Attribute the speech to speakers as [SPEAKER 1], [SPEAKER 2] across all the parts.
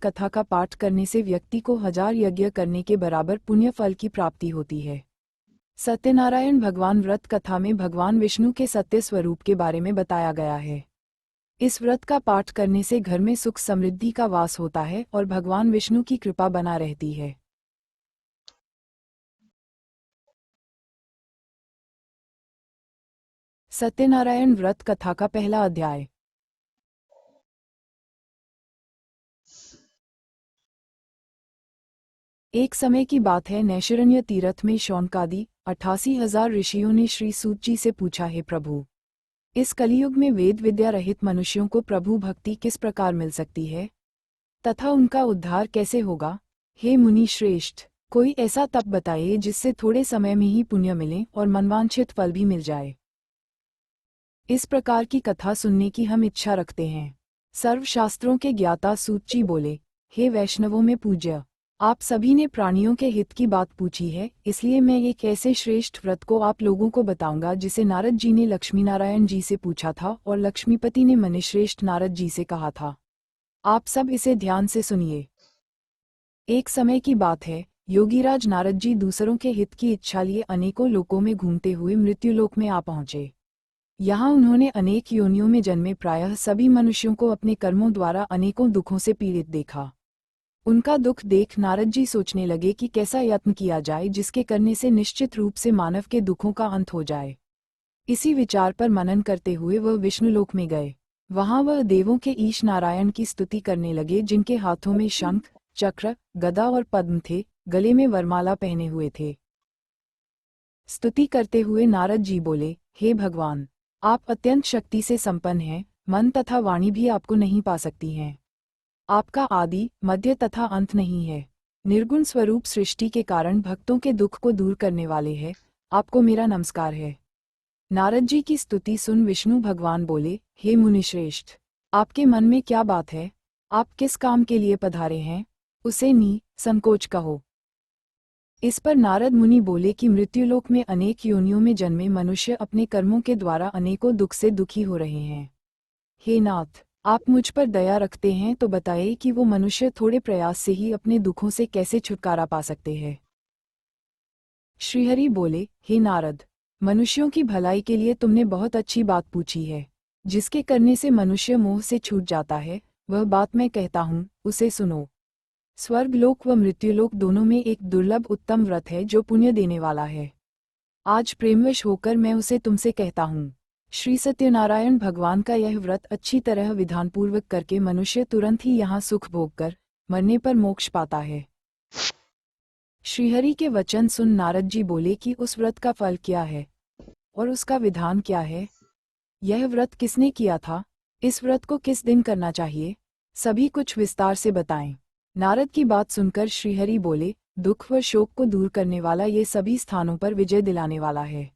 [SPEAKER 1] कथा का पाठ करने से व्यक्ति को 1000 यज्ञ करने के बराबर पुण्य फल की प्राप्ति होती है। सत्यनारायण भगवान व्रत कथा में भगवान विष्णु के सत्य स्वरूप के बारे में बताया गया है। इस व्रत का पाठ करने से घर में सुख समृद्धि का वास होता है और भगवान विष्णु की कृपा बना रहती है। सत्यनारायण व्रत कथा का पहला अध्याय। एक समय की बात है, नैशिरण्य तीर्थ में शौनकादि 88,000 ऋषियों ने श्री सूत जी से पूछा, हे प्रभु, इस कलियुग में वेद विद्या रहित मनुष्यों को प्रभु भक्ति किस प्रकार मिल सकती है तथा उनका उद्धार कैसे होगा? हे मुनि श्रेष्ठ, कोई ऐसा तप बताइए जिससे थोड़े समय में ही पुण्य मिले और मनवांछित फल भी मिल जाए। इस प्रकार की कथा सुनने की हम इच्छा रखते हैं। सर्वशास्त्रों के ज्ञाता सूत जी बोले, हे वैष्णवों में पूज्य, आप सभी ने प्राणियों के हित की बात पूछी है, इसलिए मैं एक ऐसे श्रेष्ठ व्रत को आप लोगों को बताऊंगा जिसे नारद जी ने लक्ष्मीनारायण जी से पूछा था और लक्ष्मीपति ने मुनिश्रेष्ठ नारद जी से कहा था। आप सब इसे ध्यान से सुनिए। एक समय की बात है, योगीराज नारद जी दूसरों के हित की इच्छा लिए अनेकों लोकों में घूमते हुए मृत्युलोक में आ पहुंचे। यहाँ उन्होंने अनेक योनियों में जन्मे प्रायः सभी मनुष्यों को अपने कर्मों द्वारा अनेकों दुखों से पीड़ित देखा। उनका दुख देख नारद जी सोचने लगे कि कैसा यत्न किया जाए जिसके करने से निश्चित रूप से मानव के दुखों का अंत हो जाए। इसी विचार पर मनन करते हुए वह विष्णुलोक में गए। वहां वह देवों के ईश नारायण की स्तुति करने लगे, जिनके हाथों में शंख, चक्र, गदा और पद्म थे, गले में वरमाला पहने हुए थे। स्तुति करते हुए नारद जी बोले, हे भगवान, आप अत्यंत शक्ति से संपन्न हैं, मन तथा वाणी भी आपको नहीं पा सकती हैं। आपका आदि, मध्य तथा अंत नहीं है। निर्गुण स्वरूप सृष्टि के कारण भक्तों के दुख को दूर करने वाले हैं, आपको मेरा नमस्कार है। नारद जी की स्तुति सुन विष्णु भगवान बोले, हे मुनिश्रेष्ठ, आपके मन में क्या बात है? आप किस काम के लिए पधारे हैं? उसे संकोच कहो। इस पर नारद मुनि बोले कि मृत्युलोक में अनेक योनियों में जन्मे मनुष्य अपने कर्मों के द्वारा अनेकों दुख से दुखी हो रहे हैं। हे नाथ, आप मुझ पर दया रखते हैं तो बताइए कि वो मनुष्य थोड़े प्रयास से ही अपने दुखों से कैसे छुटकारा पा सकते हैं। श्रीहरि बोले, हे नारद, मनुष्यों की भलाई के लिए तुमने बहुत अच्छी बात पूछी है। जिसके करने से मनुष्य मोह से छूट जाता है, वह बात मैं कहता हूँ, उसे सुनो। स्वर्गलोक व मृत्युलोक दोनों में एक दुर्लभ उत्तम व्रत है जो पुण्य देने वाला है। आज प्रेमवश होकर मैं उसे तुमसे कहता हूँ। श्री सत्यनारायण भगवान का यह व्रत अच्छी तरह विधानपूर्वक करके मनुष्य तुरंत ही यहाँ सुख भोग कर मरने पर मोक्ष पाता है। श्रीहरि के वचन सुन नारद जी बोले कि उस व्रत का फल क्या है और उसका विधान क्या है? यह व्रत किसने किया था? इस व्रत को किस दिन करना चाहिए? सभी कुछ विस्तार से बताएं। नारद की बात सुनकर श्रीहरि बोले, दुख व शोक को दूर करने वाला ये सभी स्थानों पर विजय दिलाने वाला है।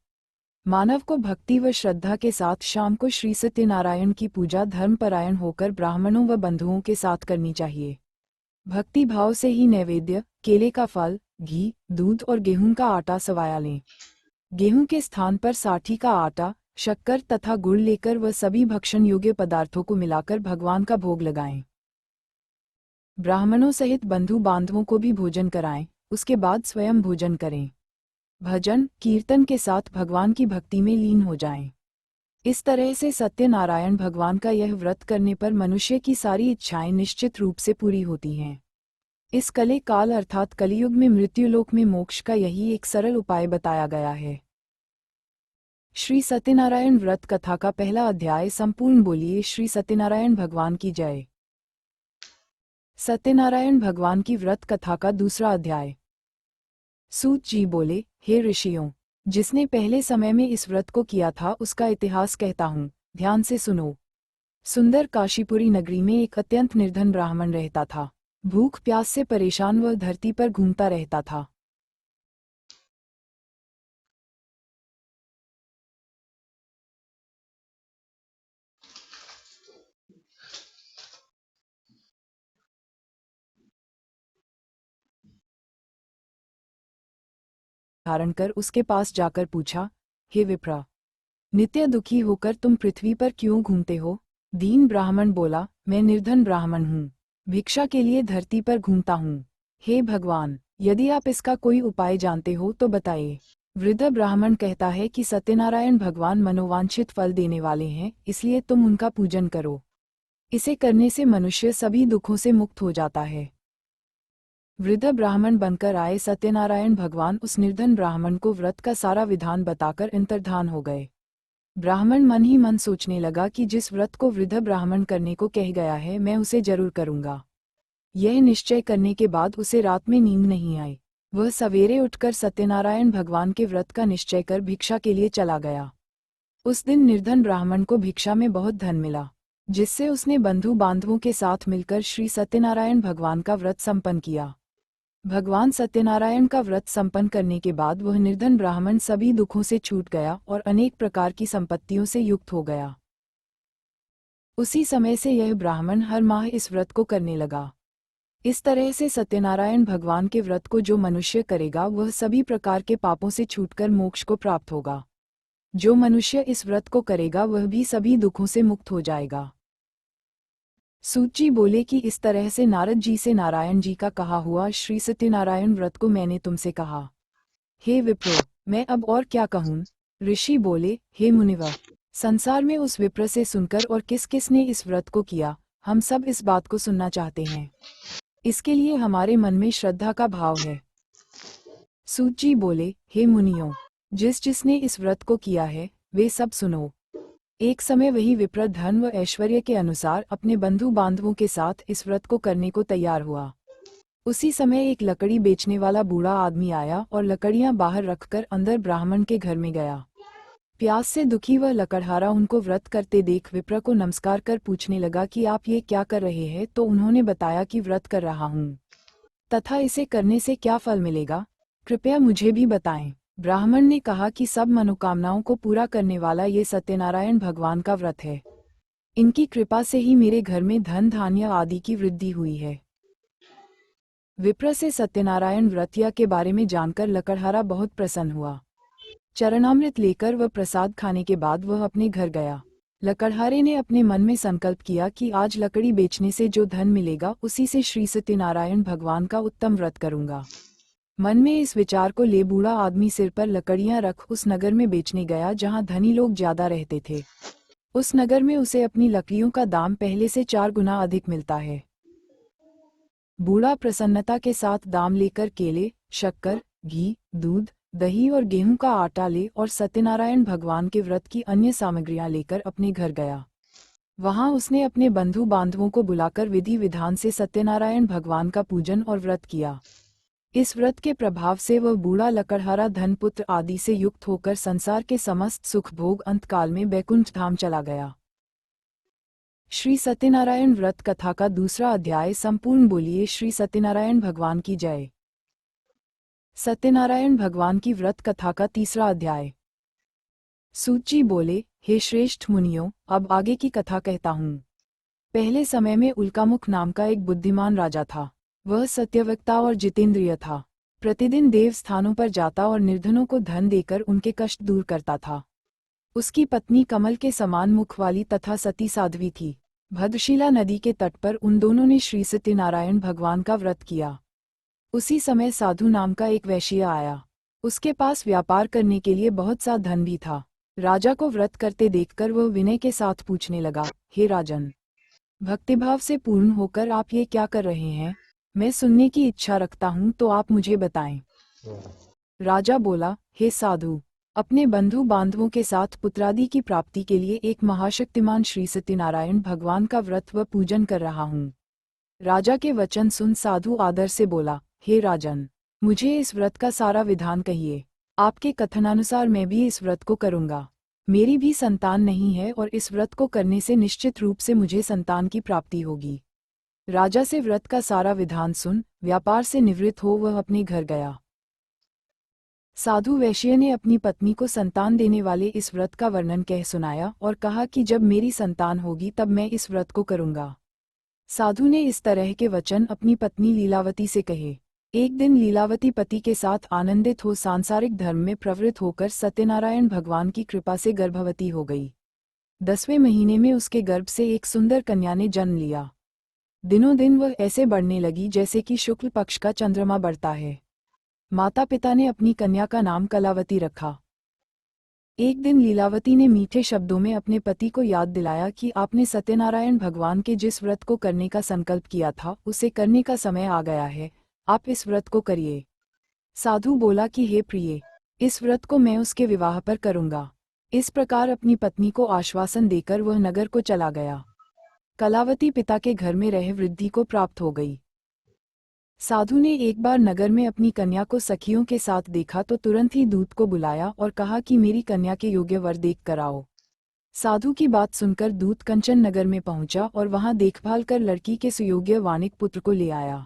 [SPEAKER 1] मानव को भक्ति व श्रद्धा के साथ शाम को श्री सत्यनारायण की पूजा धर्मपरायण होकर ब्राह्मणों व बंधुओं के साथ करनी चाहिए। भक्ति भाव से ही नैवेद्य, केले का फल, घी, दूध और गेहूं का आटा सवाया लें। गेहूं के स्थान पर साठी का आटा, शक्कर तथा गुड़ लेकर वह सभी भक्षण योग्य पदार्थों को मिलाकर भगवान का भोग लगाएं। ब्राह्मणों सहित बंधु बांधवों को भी भोजन कराएं, उसके बाद स्वयं भोजन करें। भजन कीर्तन के साथ भगवान की भक्ति में लीन हो जाएं। इस तरह से सत्यनारायण भगवान का यह व्रत करने पर मनुष्य की सारी इच्छाएं निश्चित रूप से पूरी होती हैं। इस कले काल अर्थात कलियुग में मृत्युलोक में मोक्ष का यही एक सरल उपाय बताया गया है। श्री सत्यनारायण व्रत कथा का पहला अध्याय संपूर्ण। बोलिए श्री सत्यनारायण भगवान की जय। सत्यनारायण भगवान की व्रत कथा का दूसरा अध्याय। सूत जी बोले, हे ऋषियों, जिसने पहले समय में इस व्रत को किया था उसका इतिहास कहता हूँ, ध्यान से सुनो। सुंदर काशीपुरी नगरी में एक अत्यंत निर्धन ब्राह्मण रहता था। भूख प्यास से परेशान वह धरती पर घूमता रहता था। धारण कर उसके पास जाकर पूछा, हे विप्रा, नित्य दुखी होकर तुम पृथ्वी पर क्यों घूमते हो? दीन ब्राह्मण बोला, मैं निर्धन ब्राह्मण हूँ। भिक्षा के लिए धरती पर घूमता हूँ। हे भगवान, यदि आप इसका कोई उपाय जानते हो तो बताइए। वृद्ध ब्राह्मण कहता है कि सत्यनारायण भगवान मनोवांछित फल देने वाले हैं, इसलिए तुम उनका पूजन करो। इसे करने से मनुष्य सभी दुखों से मुक्त हो जाता है। वृद्ध ब्राह्मण बनकर आए सत्यनारायण भगवान उस निर्धन ब्राह्मण को व्रत का सारा विधान बताकर अंतर्धान हो गए। ब्राह्मण मन ही मन सोचने लगा कि जिस व्रत को वृद्ध ब्राह्मण करने को कह गया है मैं उसे जरूर करूंगा। यह निश्चय करने के बाद उसे रात में नींद नहीं आई। वह सवेरे उठकर सत्यनारायण भगवान के व्रत का निश्चय कर भिक्षा के लिए चला गया। उस दिन निर्धन ब्राह्मण को भिक्षा में बहुत धन मिला, जिससे उसने बंधु बांधवों के साथ मिलकर श्री सत्यनारायण भगवान का व्रत संपन्न किया। भगवान सत्यनारायण का व्रत संपन्न करने के बाद वह निर्धन ब्राह्मण सभी दुखों से छूट गया और अनेक प्रकार की संपत्तियों से युक्त हो गया। उसी समय से यह ब्राह्मण हर माह इस व्रत को करने लगा। इस तरह से सत्यनारायण भगवान के व्रत को जो मनुष्य करेगा वह सभी प्रकार के पापों से छूटकर मोक्ष को प्राप्त होगा। जो मनुष्य इस व्रत को करेगा वह भी सभी दुखों से मुक्त हो जाएगा। सूत जी बोले कि इस तरह से नारद जी से नारायण जी का कहा हुआ श्री सत्यनारायण व्रत को मैंने तुमसे कहा। हे विप्रो, मैं अब और क्या कहूँ। ऋषि बोले, हे मुनिवर, संसार में उस विप्र से सुनकर और किस किस ने इस व्रत को किया, हम सब इस बात को सुनना चाहते हैं। इसके लिए हमारे मन में श्रद्धा का भाव है। सूत जी बोले, हे मुनियों, जिसने इस व्रत को किया है वे सब सुनो। एक समय वही विप्र धन व ऐश्वर्य के अनुसार अपने बंधु बांधवों के साथ इस व्रत को करने को तैयार हुआ। उसी समय एक लकड़ी बेचने वाला बूढ़ा आदमी आया और लकड़ियां बाहर रखकर अंदर ब्राह्मण के घर में गया। प्यास से दुखी वह लकड़हारा उनको व्रत करते देख विप्र को नमस्कार कर पूछने लगा कि आप ये क्या कर रहे हैं। तो उन्होंने बताया कि व्रत कर रहा हूँ तथा इसे करने से क्या फल मिलेगा, कृपया मुझे भी बताएं। ब्राह्मण ने कहा कि सब मनोकामनाओं को पूरा करने वाला ये सत्यनारायण भगवान का व्रत है। इनकी कृपा से ही मेरे घर में धन धान्य आदि की वृद्धि हुई है। विप्र से सत्यनारायण व्रतिया के बारे में जानकर लकड़हारा बहुत प्रसन्न हुआ। चरणामृत लेकर वह प्रसाद खाने के बाद वह अपने घर गया। लकड़हारे ने अपने मन में संकल्प किया कि आज लकड़ी बेचने से जो धन मिलेगा उसी से श्री सत्यनारायण भगवान का उत्तम व्रत करूंगा। मन में इस विचार को ले बूढ़ा आदमी सिर पर लकड़ियां रख उस नगर में बेचने गया जहां धनी लोग ज्यादा रहते थे। उस नगर में उसे अपनी लकड़ियों का दाम पहले से 4 गुना अधिक मिलता है। बूढ़ा प्रसन्नता के साथ दाम लेकर केले, शक्कर, घी, दूध, दही और गेहूं का आटा ले और सत्यनारायण भगवान के व्रत की अन्य सामग्रियां लेकर अपने घर गया। वहां उसने अपने बंधु बांधवों को बुलाकर विधि विधान से सत्यनारायण भगवान का पूजन और व्रत किया। इस व्रत के प्रभाव से वह बूढ़ा लकड़हारा धन पुत्र आदि से युक्त होकर संसार के समस्त सुख भोग अंतकाल में बैकुंठ धाम चला गया। श्री सत्यनारायण व्रत कथा का दूसरा अध्याय संपूर्ण। बोलिए श्री सत्यनारायण भगवान की जय। सत्यनारायण भगवान की व्रत कथा का तीसरा अध्याय। सूत जी बोले, हे श्रेष्ठ मुनियों, अब आगे की कथा कहता हूँ। पहले समय में उल्कामुख नाम का एक बुद्धिमान राजा था। वह सत्यवक्ता और जितेंद्रिय था। प्रतिदिन देव स्थानों पर जाता और निर्धनों को धन देकर उनके कष्ट दूर करता था। उसकी पत्नी कमल के समान मुख वाली तथा सती साध्वी थी। भद्रशिला नदी के तट पर उन दोनों ने श्री सत्यनारायण भगवान का व्रत किया। उसी समय साधु नाम का एक वैश्य आया। उसके पास व्यापार करने के लिए बहुत सा धन भी था। राजा को व्रत करते देखकर वह विनय के साथ पूछने लगा, हे राजन, भक्तिभाव से पूर्ण होकर आप ये क्या कर रहे हैं? मैं सुनने की इच्छा रखता हूँ तो आप मुझे बताएं। राजा बोला, हे साधु, अपने बंधु बांधवों के साथ पुत्रादि की प्राप्ति के लिए एक महाशक्तिमान श्री सत्यनारायण भगवान का व्रत व पूजन कर रहा हूँ। राजा के वचन सुन साधु आदर से बोला, हे राजन, मुझे इस व्रत का सारा विधान कहिए। आपके कथनानुसार मैं भी इस व्रत को करूँगा। मेरी भी संतान नहीं है और इस व्रत को करने से निश्चित रूप से मुझे संतान की प्राप्ति होगी। राजा से व्रत का सारा विधान सुन व्यापार से निवृत्त हो वह अपने घर गया। साधु वैश्य ने अपनी पत्नी को संतान देने वाले इस व्रत का वर्णन कह सुनाया और कहा कि जब मेरी संतान होगी तब मैं इस व्रत को करूँगा। साधु ने इस तरह के वचन अपनी पत्नी लीलावती से कहे। एक दिन लीलावती पति के साथ आनंदित हो सांसारिक धर्म में प्रवृत्त होकर सत्यनारायण भगवान की कृपा से गर्भवती हो गई। 10वें महीने में उसके गर्भ से एक सुंदर कन्या ने जन्म लिया। दिनों दिन वह ऐसे बढ़ने लगी जैसे कि शुक्ल पक्ष का चंद्रमा बढ़ता है। माता पिता ने अपनी कन्या का नाम कलावती रखा। एक दिन लीलावती ने मीठे शब्दों में अपने पति को याद दिलाया कि आपने सत्यनारायण भगवान के जिस व्रत को करने का संकल्प किया था उसे करने का समय आ गया है, आप इस व्रत को करिए। साधु बोला कि हे प्रिय, इस व्रत को मैं उसके विवाह पर करूंगा। इस प्रकार अपनी पत्नी को आश्वासन देकर वह नगर को चला गया। कलावती पिता के घर में रह वृद्धि को प्राप्त हो गई। साधु ने एक बार नगर में अपनी कन्या को सखियों के साथ देखा तो तुरंत ही दूत को बुलाया और कहा कि मेरी कन्या के योग्य वर देख कर आओ। साधु की बात सुनकर दूत कंचन नगर में पहुंचा और वहां देखभाल कर लड़की के सुयोग्य वानिक पुत्र को ले आया।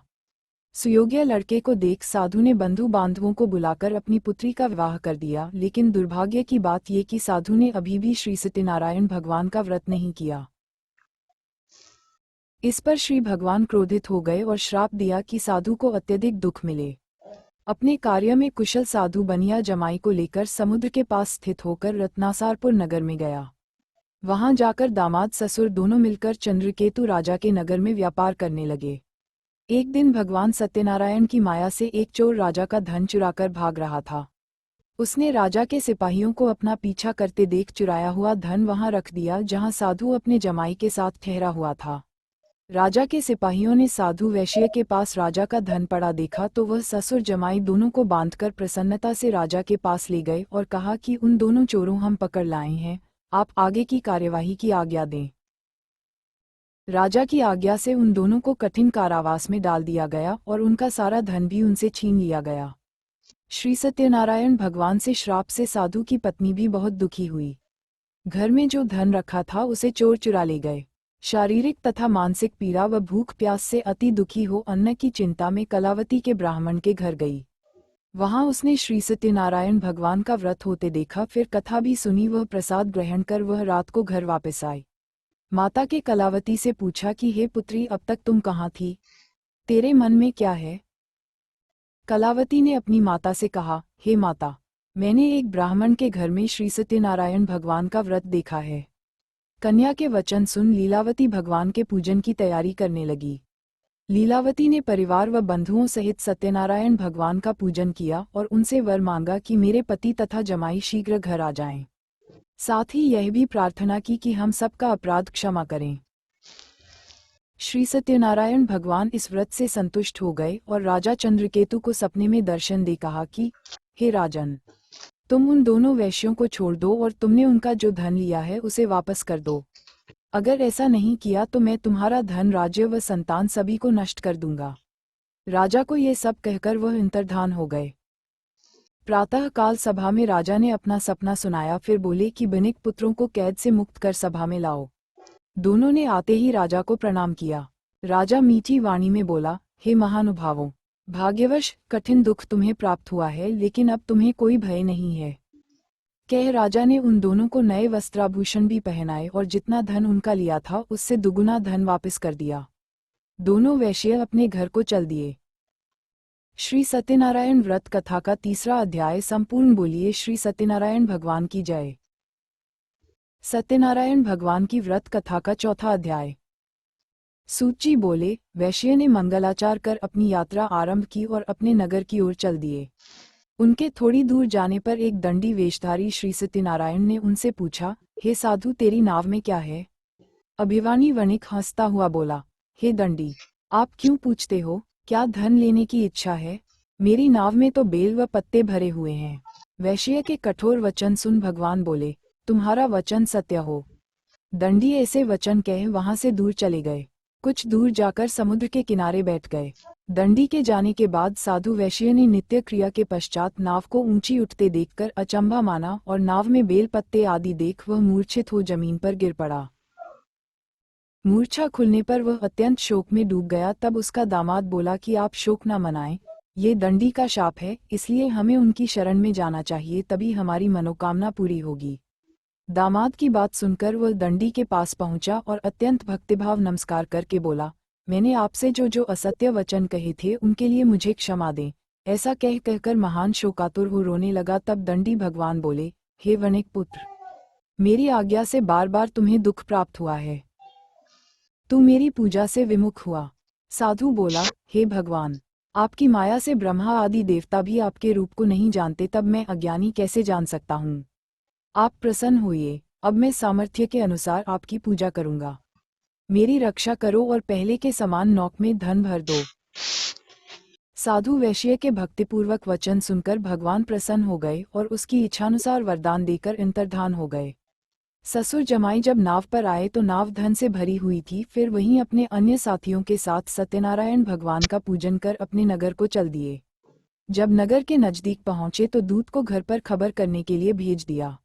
[SPEAKER 1] सुयोग्य लड़के को देख साधु ने बंधु बांधवों को बुलाकर अपनी पुत्री का विवाह कर दिया, लेकिन दुर्भाग्य की बात ये कि साधु ने अभी भी श्री सत्यनारायण भगवान का व्रत नहीं किया। इस पर श्री भगवान क्रोधित हो गए और श्राप दिया कि साधु को अत्यधिक दुख मिले। अपने कार्य में कुशल साधु बनिया जमाई को लेकर समुद्र के पास स्थित होकर रत्नासारपुर नगर में गया। वहां जाकर दामाद ससुर दोनों मिलकर चंद्रकेतु राजा के नगर में व्यापार करने लगे। एक दिन भगवान सत्यनारायण की माया से एक चोर राजा का धन चुराकर भाग रहा था। उसने राजा के सिपाहियों को अपना पीछा करते देख चुराया हुआ धन वहां रख दिया जहां साधु अपने जमाई के साथ ठहरा हुआ था। राजा के सिपाहियों ने साधु वैश्य के पास राजा का धन पड़ा देखा तो वह ससुर जमाई दोनों को बांधकर प्रसन्नता से राजा के पास ले गए और कहा कि उन दोनों चोरों हम पकड़ लाए हैं, आप आगे की कार्यवाही की आज्ञा दें। राजा की आज्ञा से उन दोनों को कठिन कारावास में डाल दिया गया और उनका सारा धन भी उनसे छीन लिया गया। श्री सत्यनारायण भगवान से श्राप से साधु की पत्नी भी बहुत दुखी हुई। घर में जो धन रखा था उसे चोर चुरा ले गए। शारीरिक तथा मानसिक पीड़ा व भूख प्यास से अति दुखी हो अन्न की चिंता में कलावती के ब्राह्मण के घर गई। वहां उसने श्री सत्यनारायण भगवान का व्रत होते देखा, फिर कथा भी सुनी। वह प्रसाद ग्रहण कर वह रात को घर वापस आई। माता के कलावती से पूछा कि हे पुत्री, अब तक तुम कहाँ थी? तेरे मन में क्या है? कलावती ने अपनी माता से कहा, हे माता, मैंने एक ब्राह्मण के घर में श्री सत्यनारायण भगवान का व्रत देखा है। कन्या के वचन सुन लीलावती भगवान के पूजन की तैयारी करने लगी। लीलावती ने परिवार व बंधुओं सहित सत्यनारायण भगवान का पूजन किया और उनसे वर मांगा कि मेरे पति तथा जमाई शीघ्र घर आ जाएं। साथ ही यह भी प्रार्थना की कि हम सबका अपराध क्षमा करें। श्री सत्यनारायण भगवान इस व्रत से संतुष्ट हो गए और राजा चंद्रकेतु को सपने में दर्शन दे कहा कि हे राजन, तुम उन दोनों वैश्यों को छोड़ दो और तुमने उनका जो धन लिया है उसे वापस कर दो। अगर ऐसा नहीं किया तो मैं तुम्हारा धन, राज्य व संतान सभी को नष्ट कर दूंगा। राजा को ये सब कहकर वह अंतर्धान हो गए। प्रातः काल सभा में राजा ने अपना सपना सुनाया, फिर बोले कि बनिक पुत्रों को कैद से मुक्त कर सभा में लाओ। दोनों ने आते ही राजा को प्रणाम किया। राजा मीठी वाणी में बोला, हे महानुभावों, भाग्यवश कठिन दुख तुम्हें प्राप्त हुआ है, लेकिन अब तुम्हें कोई भय नहीं है। कह राजा ने उन दोनों को नए वस्त्राभूषण भी पहनाए और जितना धन उनका लिया था उससे दुगुना धन वापस कर दिया। दोनों वैश्य अपने घर को चल दिए। श्री सत्यनारायण व्रत कथा का 3रा अध्याय संपूर्ण। बोलिए श्री सत्यनारायण भगवान की जय। सत्यनारायण भगवान की व्रत कथा का 4था अध्याय। सूत जी बोले, वैश्य ने मंगलाचार कर अपनी यात्रा आरंभ की और अपने नगर की ओर चल दिए। उनके थोड़ी दूर जाने पर एक दंडी वेशधारी श्री सत्यनारायण ने उनसे पूछा, हे साधु, तेरी नाव में क्या है? अभिमानी वणिक हंसता हुआ बोला, हे दंडी, आप क्यों पूछते हो? क्या धन लेने की इच्छा है? मेरी नाव में तो बेल व पत्ते भरे हुए हैं। वैश्य के कठोर वचन सुन भगवान बोले, तुम्हारा वचन सत्य हो। दंडी ऐसे वचन कह वहां से दूर चले गए। कुछ दूर जाकर समुद्र के किनारे बैठ गए। दंडी के जाने के बाद साधु वैश्य ने नित्य क्रिया के पश्चात नाव को ऊंची उठते देखकर अचंभा माना और नाव में बेल पत्ते आदि देख वह मूर्छित हो जमीन पर गिर पड़ा। मूर्छा खुलने पर वह अत्यंत शोक में डूब गया। तब उसका दामाद बोला कि आप शोक न मनाएं, ये दंडी का शाप है, इसलिए हमें उनकी शरण में जाना चाहिए, तभी हमारी मनोकामना पूरी होगी। दामाद की बात सुनकर वह दंडी के पास पहुंचा और अत्यंत भक्तिभाव नमस्कार करके बोला, मैंने आपसे जो जो असत्य वचन कहे थे उनके लिए मुझे क्षमा दें। ऐसा कह कहकर महान शोकातुर हो रोने लगा। तब दंडी भगवान बोले, हे वणिक पुत्र, मेरी आज्ञा से बार बार तुम्हें दुख प्राप्त हुआ है। तू मेरी पूजा से विमुख हुआ। साधु बोला, हे भगवान, आपकी माया से ब्रह्मा आदि देवता भी आपके रूप को नहीं जानते, तब मैं अज्ञानी कैसे जान सकता हूँ। आप प्रसन्न होइए, अब मैं सामर्थ्य के अनुसार आपकी पूजा करूँगा। मेरी रक्षा करो और पहले के समान नौक में धन भर दो। साधु वैश्य के भक्तिपूर्वक वचन सुनकर भगवान प्रसन्न हो गए और उसकी इच्छानुसार वरदान देकर अंतर्धान हो गए। ससुर जमाई जब नाव पर आए तो नाव धन से भरी हुई थी। फिर वहीं अपने अन्य साथियों के साथ सत्यनारायण भगवान का पूजन कर अपने नगर को चल दिए। जब नगर के नजदीक पहुंचे तो दूत को घर पर खबर करने के लिए भेज दिया।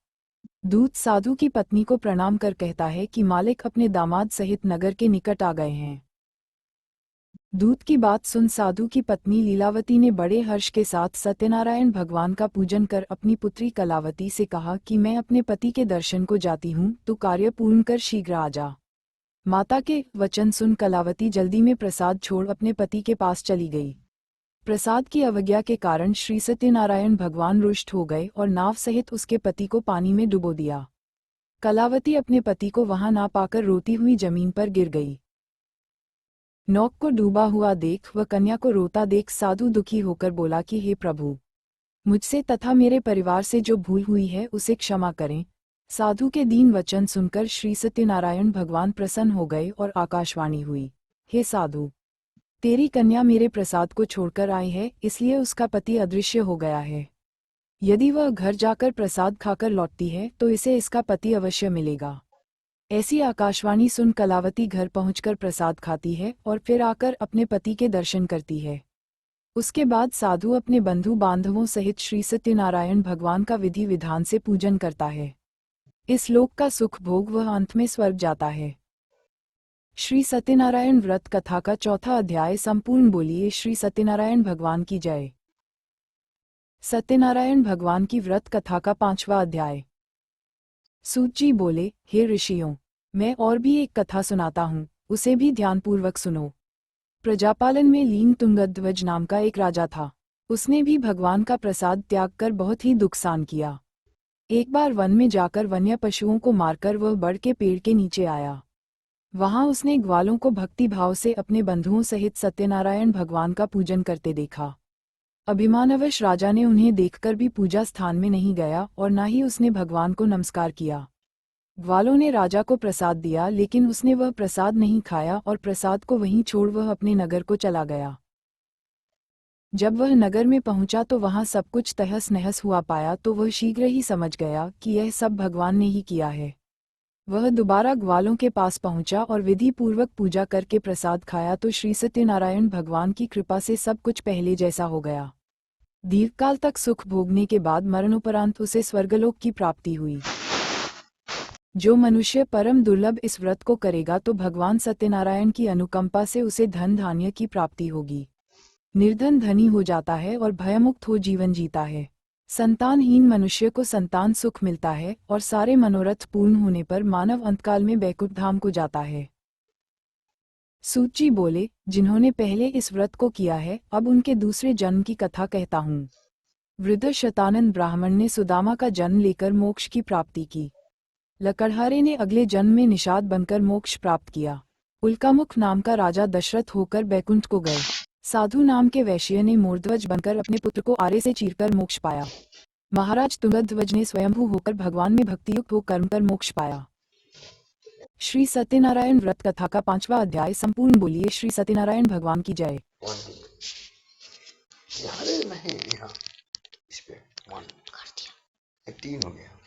[SPEAKER 1] दूत साधु की पत्नी को प्रणाम कर कहता है कि मालिक अपने दामाद सहित नगर के निकट आ गए हैं। दूत की बात सुन साधु की पत्नी लीलावती ने बड़े हर्ष के साथ सत्यनारायण भगवान का पूजन कर अपनी पुत्री कलावती से कहा कि मैं अपने पति के दर्शन को जाती हूँ, तू कार्य पूर्ण कर शीघ्र आ जा। माता के वचन सुन कलावती जल्दी में प्रसाद छोड़ अपने पति के पास चली गई। प्रसाद की अवज्ञा के कारण श्री सत्यनारायण भगवान रुष्ट हो गए और नाव सहित उसके पति को पानी में डुबो दिया। कलावती अपने पति को वहां ना पाकर रोती हुई जमीन पर गिर गई। नौक को डूबा हुआ देख व कन्या को रोता देख साधु दुखी होकर बोला कि हे प्रभु, मुझसे तथा मेरे परिवार से जो भूल हुई है उसे क्षमा करें। साधु के दीन वचन सुनकर श्री सत्यनारायण भगवान प्रसन्न हो गए और आकाशवाणी हुई, हे साधु, तेरी कन्या मेरे प्रसाद को छोड़कर आई है, इसलिए उसका पति अदृश्य हो गया है। यदि वह घर जाकर प्रसाद खाकर लौटती है तो इसे इसका पति अवश्य मिलेगा। ऐसी आकाशवाणी सुन कलावती घर पहुंचकर प्रसाद खाती है और फिर आकर अपने पति के दर्शन करती है। उसके बाद साधु अपने बंधु बांधवों सहित श्री सत्यनारायण भगवान का विधि विधान से पूजन करता है। इस लोक का सुख भोग वह अंत में स्वर्ग जाता है। श्री सत्यनारायण व्रत कथा का चौथा अध्याय संपूर्ण। बोलिए श्री सत्यनारायण भगवान की जय। सत्यनारायण भगवान की व्रत कथा का 5वां अध्याय। सूत जी बोले, हे ऋषियों, मैं और भी एक कथा सुनाता हूँ, उसे भी ध्यानपूर्वक सुनो। प्रजापालन में लीन तुंगध्वज नाम का एक राजा था। उसने भी भगवान का प्रसाद त्याग कर बहुत ही दुख सहन किया। एक बार वन में जाकर वन्य पशुओं को मारकर वह बड़ के पेड़ के नीचे आया। वहां उसने ग्वालों को भक्ति भाव से अपने बंधुओं सहित सत्यनारायण भगवान का पूजन करते देखा। अभिमानवश राजा ने उन्हें देखकर भी पूजा स्थान में नहीं गया और न ही उसने भगवान को नमस्कार किया। ग्वालों ने राजा को प्रसाद दिया, लेकिन उसने वह प्रसाद नहीं खाया और प्रसाद को वहीं छोड़ वह अपने नगर को चला गया। जब वह नगर में पहुंचा तो वहां सब कुछ तहस नहस हुआ पाया तो वह शीघ्र ही समझ गया कि यह सब भगवान ने ही किया है। वह दोबारा ग्वालों के पास पहुंचा और विधि पूर्वक पूजा करके प्रसाद खाया तो श्री सत्यनारायण भगवान की कृपा से सब कुछ पहले जैसा हो गया। दीर्घकाल तक सुख भोगने के बाद मरणोपरांत उसे स्वर्गलोक की प्राप्ति हुई। जो मनुष्य परम दुर्लभ इस व्रत को करेगा तो भगवान सत्यनारायण की अनुकंपा से उसे धन धान्य की प्राप्ति होगी। निर्धन धनी हो जाता है और भयमुक्त हो जीवन जीता है। संतानहीन मनुष्य को संतान सुख मिलता है और सारे मनोरथ पूर्ण होने पर मानव अंतकाल में बैकुंठ धाम को जाता है। सूत जी बोले, जिन्होंने पहले इस व्रत को किया है, अब उनके दूसरे जन्म की कथा कहता हूँ। वृद्ध शतानंद ब्राह्मण ने सुदामा का जन्म लेकर मोक्ष की प्राप्ति की। लकड़हारे ने अगले जन्म में निषाद बनकर मोक्ष प्राप्त किया। उल्कामुख नाम का राजा दशरथ होकर बैकुंठ को गए। साधु नाम के वैश्य ने मोरध्वज बनकर अपने पुत्र को आरे से चीरकर मोक्ष पाया। महाराज तुंगध्वज ने स्वयंभू होकर भगवान में भक्तियुक्त हो कर्म कर मोक्ष पाया। श्री सत्यनारायण व्रत कथा का 5वां अध्याय संपूर्ण। बोलिए श्री सत्यनारायण भगवान की जय।
[SPEAKER 2] यहाँ नहीं, यहाँ इस पे 1 कर दिया, 3 हो गया।